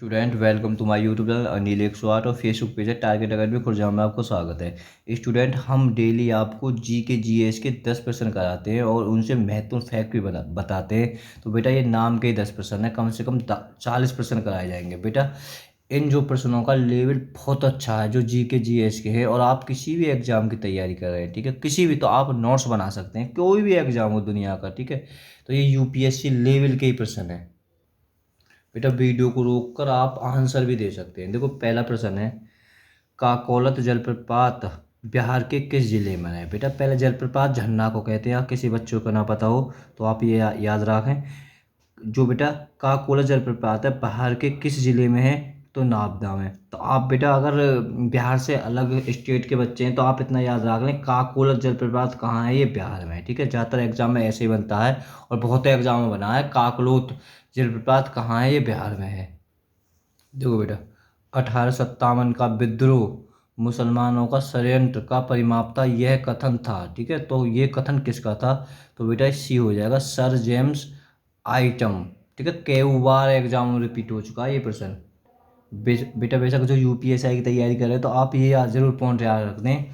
Student welcome to my YouTube channel Anil 108 और Facebook page है target academy खुरजाम में आपको स्वागत है। स्टूडेंट हम डेली आपको जीएस के 10% कराते हैं और उनसे महत्वपूर्ण फैक्ट भी बताते हैं। तो बेटा ये नाम के ही 10% है, कम से कम 40% कराए जाएंगे। बेटा इन जो प्रश्नों का लेवल बहुत अच्छा है जो जीएस के है, और आप किसी भी एग्जाम की तैयारी कर रहे हैं, ठीक है, किसी भी, तो आप नोट्स बना सकते हैं, कोई भी एग्जाम हो दुनिया का, ठीक है। तो ये यूपीएससी लेवल के ही प्रश्न है। बेटा वीडियो को रोक कर आप आंसर भी दे सकते हैं। देखो पहला प्रश्न है, काकोलत जलप्रपात बिहार के किस जिले में है। बेटा पहले जलप्रपात झरना को कहते हैं, किसी बच्चों को ना पता हो तो आप ये याद रखें। जो बेटा काकोलत जलप्रपात है बिहार के किस जिले में है, तो नागदा में। तो आप बेटा अगर बिहार से अलग स्टेट के बच्चे हैं तो आप इतना याद रख लें, काकोलत जलप्रपात कहाँ है, ये बिहार में है, ठीक है। ज़्यादातर एग्जाम में ऐसे ही बनता है और बहुत एग्जाम में बना है, काकोलत जलप्रपात कहाँ है, ये बिहार में है। देखो बेटा 1857 का विद्रोह मुसलमानों का षड्यंत्र का परिमाप्ता यह कथन था, ठीक है। तो ये कथन किसका था, तो बेटा सी हो जाएगा सर जेम्स आइटम, ठीक है। कई बार एग्जाम में रिपीट हो चुका है ये प्रश्न। बेटा बेशक जो यूपीएससी की तैयारी कर रहे हैं तो आप ये याद जरूर पॉइंट याद रख दें।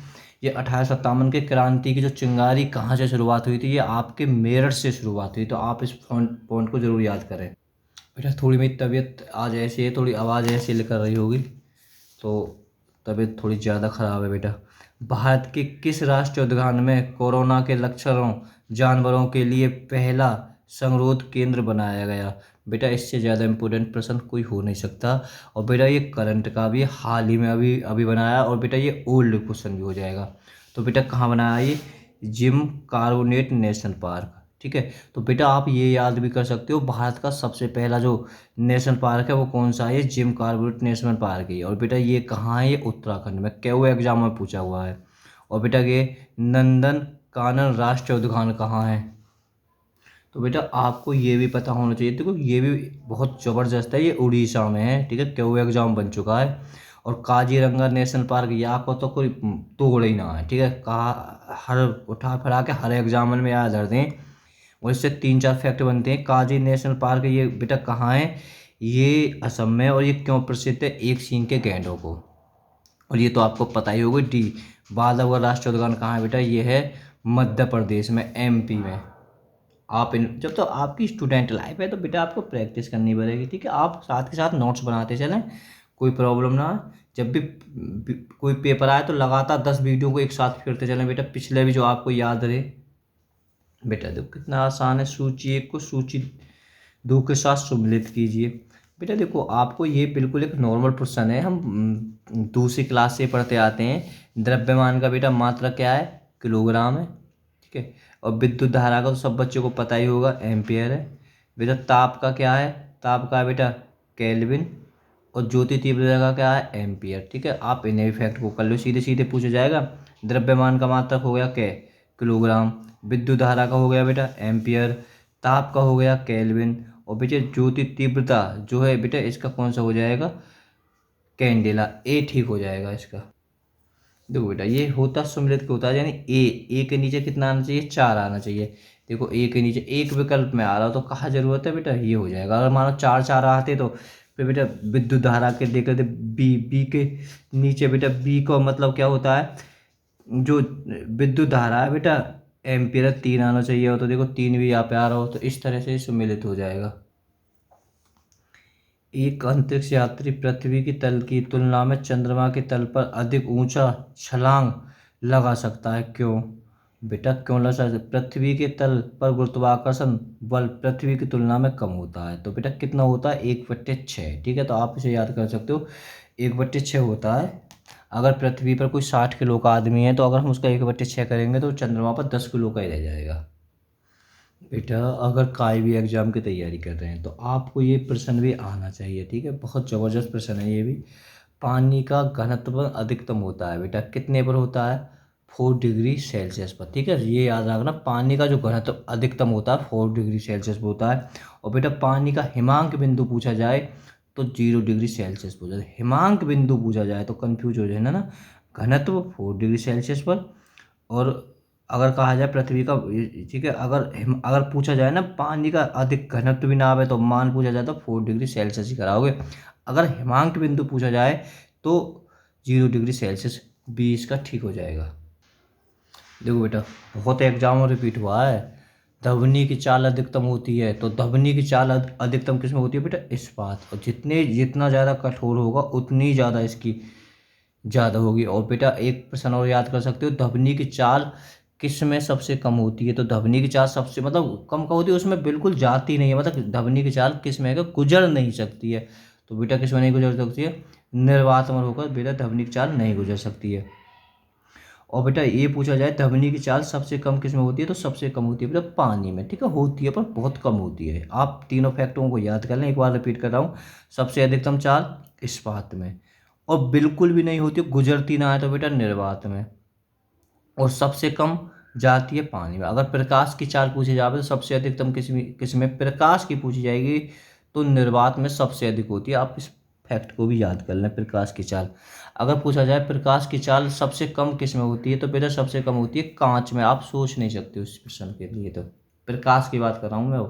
ये 1857 के क्रांति की जो चिंगारी कहाँ से शुरुआत हुई थी, ये आपके मेरठ से शुरुआत हुई, तो आप इस पॉइंट को जरूर याद करें। बेटा थोड़ी मेरी तबीयत आज ऐसी है, थोड़ी आवाज़ ऐसी निकल रही होगी, तो तबीयत थोड़ी ज़्यादा ख़राब है। बेटा भारत के किस राष्ट्रीय उद्यान में कोरोना के लक्षणों जानवरों के लिए पहला संगरोध केंद्र बनाया गया। बेटा इससे ज़्यादा इम्पोर्टेंट प्रश्न कोई हो नहीं सकता। और बेटा ये करंट का भी हाल ही में अभी अभी बनाया, और बेटा ये ओल्ड क्वेश्चन भी हो जाएगा। तो बेटा कहाँ बनाया ये, जिम कार्बोनेट नेशनल पार्क, ठीक है। तो बेटा आप ये याद भी कर सकते हो, भारत का सबसे पहला जो नेशनल पार्क है वो कौन सा है, जिम कॉर्बेट नेशनल पार्क है। और बेटा ये कहाँ है, ये उत्तराखंड में, क्यों एग्जाम में पूछा हुआ है। और बेटा ये नंदन कानन राष्ट्रीय उद्यान कहाँ है। तो बेटा आपको ये भी पता होना चाहिए, देखो ये भी बहुत ज़बरदस्त है, ये उड़ीसा में है, ठीक है, क्यों एग्जाम बन चुका है। और काजीरंगा नेशनल पार्क या को तो कोई तोड़ ही ना है, ठीक है। कहा हर उठा फिरा के हर एग्जाम में याद रख दें, और इससे 3-4 फैक्ट बनते हैं। काजी नेशनल पार्क ये बेटा कहाँ है, ये असम में। और ये क्यों प्रसिद्ध है, एक सींग के गैंडों को। और ये तो आपको पता ही होगा। डी बांधवगढ़ राष्ट्रीय उद्यान कहाँ है, बेटा ये है मध्य प्रदेश में, एमपी में। आप इन जब तो आपकी स्टूडेंट लाइफ है तो बेटा आपको प्रैक्टिस करनी पड़ेगी, ठीक है। आप साथ के साथ नोट्स बनाते चलें, कोई प्रॉब्लम ना है। जब भी कोई पेपर आए तो लगातार 10 वीडियो को एक साथ फिरते चलें बेटा, पिछले भी जो आपको याद रहे। बेटा देखो कितना आसान है, सूची एक को सूची दो के साथ सम्मिलित कीजिए। बेटा देखो आपको ये बिल्कुल एक नॉर्मल प्रश्न है, हम दूसरी क्लास से पढ़ते आते हैं। द्रव्यमान का बेटा मात्रा क्या है, किलोग्राम है, ठीक है। और विद्युत धारा का तो सब बच्चों को पता ही होगा, एम्पियर है। बेटा ताप का क्या है, ताप का है बेटा केल्विन। और ज्योति तीव्रता का क्या है, एम्पियर, ठीक है। आप इन्हें फैक्ट को कर लो, सीधे सीधे पूछा जाएगा। द्रव्यमान का मात्रक हो गया किलोग्राम, विद्युत धारा का हो गया बेटा एम्पियर, ताप का हो गया केल्विन, और बेटा ज्योति तीव्रता जो है बेटा इसका कौन सा हो जाएगा, कैंडेला। ए ठीक हो जाएगा इसका। देखो बेटा ये होता सम्मिलित के होता है, यानी ए के नीचे कितना आना चाहिए, 4 आना चाहिए। देखो ए के नीचे एक विकल्प में आ रहा हो तो कहाँ जरूरत है बेटा, ये हो जाएगा। अगर मानो 4 आते तो फिर बेटा विद्युत धारा के देख लेते, बी के नीचे बेटा बी का मतलब क्या होता है, जो विद्युत धारा है बेटा एम्पियर 3 आना चाहिए हो, तो देखो 3 भी यहाँ पे आ रहा हो, तो इस तरह से सम्मिलित हो जाएगा। एक अंतरिक्ष यात्री पृथ्वी की तल की तुलना में चंद्रमा के तल पर अधिक ऊंचा छलांग लगा सकता है, क्यों। बेटा क्यों लगा सकता है, पृथ्वी के तल पर गुरुत्वाकर्षण बल पृथ्वी की तुलना में कम होता है। तो बेटा कितना होता है, 1/6, ठीक है। तो आप इसे याद कर सकते हो, 1/6 होता है। अगर पृथ्वी पर कोई 60 किलो का आदमी है तो अगर हम उसका 1/6 करेंगे तो चंद्रमा पर 10 किलो का ही रह जाएगा। बेटा अगर कोई भी एग्जाम की तैयारी कर रहे हैं तो आपको ये प्रश्न भी आना चाहिए, ठीक है। बहुत ज़बरदस्त प्रश्न है ये भी। पानी का घनत्व अधिकतम होता है बेटा कितने पर होता है, 4 डिग्री सेल्सियस पर, ठीक है। ये याद रखना, पानी का जो घनत्व अधिकतम होता है 4 डिग्री सेल्सियस पर होता है। और बेटा पानी का हिमांक बिंदु पूछा जाए तो 0 डिग्री सेल्सियस पर हो जाए। हिमांक बिंदु पूछा जाए तो कन्फ्यूज हो जाए ना। घनत्व 4 डिग्री सेल्सियस पर। और अगर कहा जाए पृथ्वी का, ठीक है, अगर पूछा जाए ना पानी का अधिक घनत्व भी ना आवे तो मान पूछा जाए तो 4 डिग्री सेल्सियस ही कराओगे। अगर हिमांक बिंदु पूछा जाए तो 0 डिग्री सेल्सियस भी इसका ठीक हो जाएगा। देखो बेटा, बहुत एग्जाम में रिपीट हुआ है। ध्वनि की चाल अधिकतम होती है, तो ध्वनि की चाल अधिकतम किस में होती है बेटा? इस्पात। और जितना ज़्यादा कठोर होगा उतनी ज़्यादा इसकी ज़्यादा होगी। और बेटा एक प्रश्न और याद कर सकते हो, ध्वनि की चाल किस में सबसे कम होती है? तो ध्वनि की चाल सबसे मतलब कम होती है, उसमें बिल्कुल जाती नहीं है, मतलब ध्वनि की चाल किस में है? गुजर नहीं सकती है। तो बेटा किस में नहीं गुजर सकती है? निर्वात में होकर बेटा ध्वनि की चाल नहीं गुजर सकती है। और बेटा ये पूछा जाए ध्वनि की चाल सबसे कम किस में होती है? तो सबसे कम होती है बेटा पानी में। ठीक है, होती है पर बहुत कम होती है। आप तीनों फैक्टरों को याद कर लें, एक बार रिपीट कर रहा हूँ। सबसे अधिकतम चाल इस्पात में, और बिल्कुल भी नहीं होती, गुजरती ना है तो बेटा निर्वात में, और सबसे कम जाती है पानी में। अगर प्रकाश की चाल पूछी जाए तो सबसे अधिकतम किस में प्रकाश की पूछी जाएगी तो निर्वात में सबसे अधिक होती है। आप इस फैक्ट को भी याद कर लें, प्रकाश की चाल। अगर पूछा जाए प्रकाश की चाल सबसे कम किस में होती है तो बेटा सबसे कम होती है कांच में। आप सोच नहीं सकते उस प्रश्न के लिए, तो प्रकाश की बात कर रहा हूँ मैं।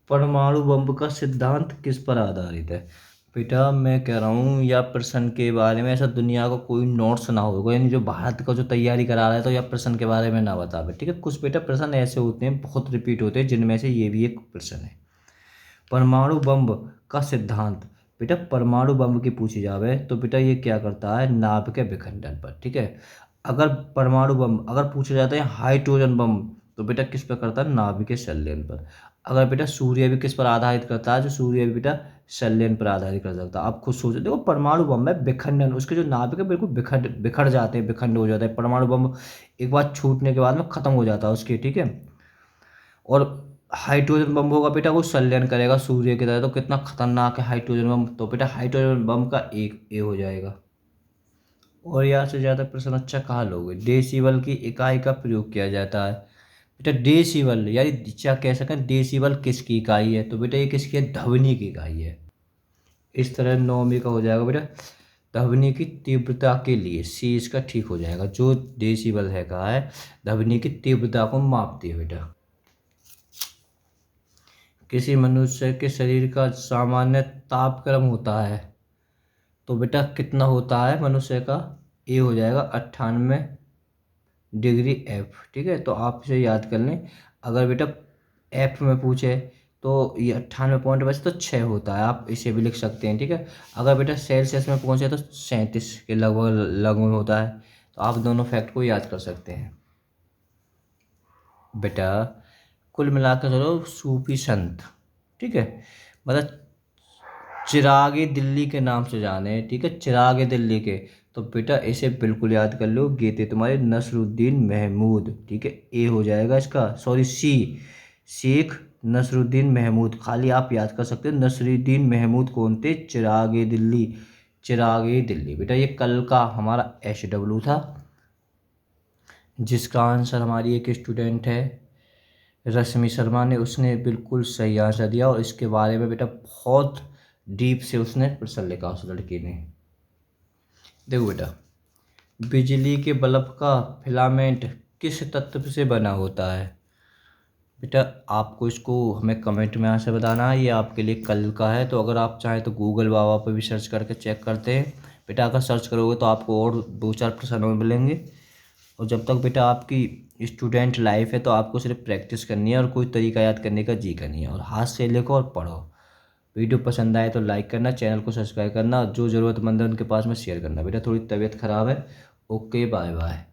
परमाणु बम का सिद्धांत किस पर आधारित है? बेटा मैं कह रहा हूँ या प्रश्न के बारे में ऐसा दुनिया का कोई नोट्स ना होगा, यानी जो भारत का जो तैयारी करा रहा है तो या प्रश्न के बारे में ना बता पाए। ठीक है, कुछ बेटा प्रश्न ऐसे होते हैं, बहुत रिपीट होते हैं, जिनमें से ये भी एक प्रश्न है। परमाणु बम का सिद्धांत। बेटा परमाणु बम की पूछी जावे तो बेटा ये क्या करता है? नाभिक के विखंडन पर। ठीक है, अगर परमाणु बम अगर पूछा जाता है हाइड्रोजन बम तो बेटा किस पर करता है? नाभिक के संलयन पर। अगर बेटा सूर्य भी किस पर आधारित करता है? जो सूर्य भी बेटा संलयन पर आधारित कर सकता है। आप खुद सोचो, देखो परमाणु बम में विखंडन, उसके जो नाभिक है बिल्कुल बिखर जाते हैं, विखंड हो जाता है। परमाणु बम एक बार छूटने के बाद में खत्म हो जाता है उसके। ठीक है, और हाइड्रोजन बम होगा बेटा वो संलयन करेगा सूर्य की तरह। तो कितना खतरनाक है हाइड्रोजन बम, तो बेटा हाइड्रोजन बम का एक ए हो जाएगा। और यहाँ से ज़्यादा प्रश्न अच्छा कहाँ लोगे? डेसिबल की इकाई का प्रयोग किया जाता है। बेटा डेसिबल यानी क्या कह सकें, डेसिबल किसकी इकाई है? तो बेटा ये किसकी है? ध्वनि की इकाई है। इस तरह 9वीं का हो जाएगा बेटा ध्वनि की तीव्रता के लिए, सी इसका ठीक हो जाएगा। जो डेसिबल है कहा है ध्वनि की तीव्रता को मापती है बेटा। किसी मनुष्य के शरीर का सामान्य तापक्रम होता है तो बेटा कितना होता है मनुष्य का? ये हो जाएगा 98 डिग्री F। ठीक है, तो आप इसे याद कर लें। अगर बेटा F में पूछे तो ये 98 बचे तो 6 होता है, आप इसे भी लिख सकते हैं। ठीक है, अगर बेटा सेल्सियस में पहुँचे तो 37 के लगभग लगभग होता है। तो आप दोनों फैक्ट को याद कर सकते हैं। बेटा कुल मिलाकर चलो सूफी संत, ठीक है, मतलब चिरागे दिल्ली के नाम से जाने। ठीक है, चिरागे दिल्ली के, तो बेटा इसे बिल्कुल याद कर लो, ये थे तुम्हारे नसरुद्दीन महमूद। ठीक है, ए हो जाएगा इसका, सॉरी सी, शेख नसरुद्दीन महमूद। खाली आप याद कर सकते हो नसरुद्दीन महमूद कौन थे? चिरागे दिल्ली, चिरागे दिल्ली। बेटा ये कल का हमारा SW था, जिसका आंसर हमारी एक स्टूडेंट है रश्मि शर्मा ने, उसने बिल्कुल सही आंसर दिया। और इसके बारे में बेटा बहुत डीप से उसने प्रश्न लिखा उस लड़की ने। देखो बेटा बिजली के बल्ब का फिलामेंट किस तत्व से बना होता है? बेटा आपको इसको हमें कमेंट में आंसर बताना है, ये आपके लिए कल का है। तो अगर आप चाहें तो गूगल बाबा पर भी सर्च करके चेक करते हैं। बेटा अगर सर्च करोगे तो आपको और 2-4 प्रश्न और मिलेंगे। और जब तक बेटा आपकी स्टूडेंट लाइफ है तो आपको सिर्फ प्रैक्टिस करनी है, और कोई तरीका याद करने का जी करनी है, और हाथ से लिखो और पढ़ो। वीडियो पसंद आए तो लाइक करना, चैनल को सब्सक्राइब करना, और जो ज़रूरतमंद है उनके पास में शेयर करना। बेटा थोड़ी तबीयत ख़राब है। Okay bye bye.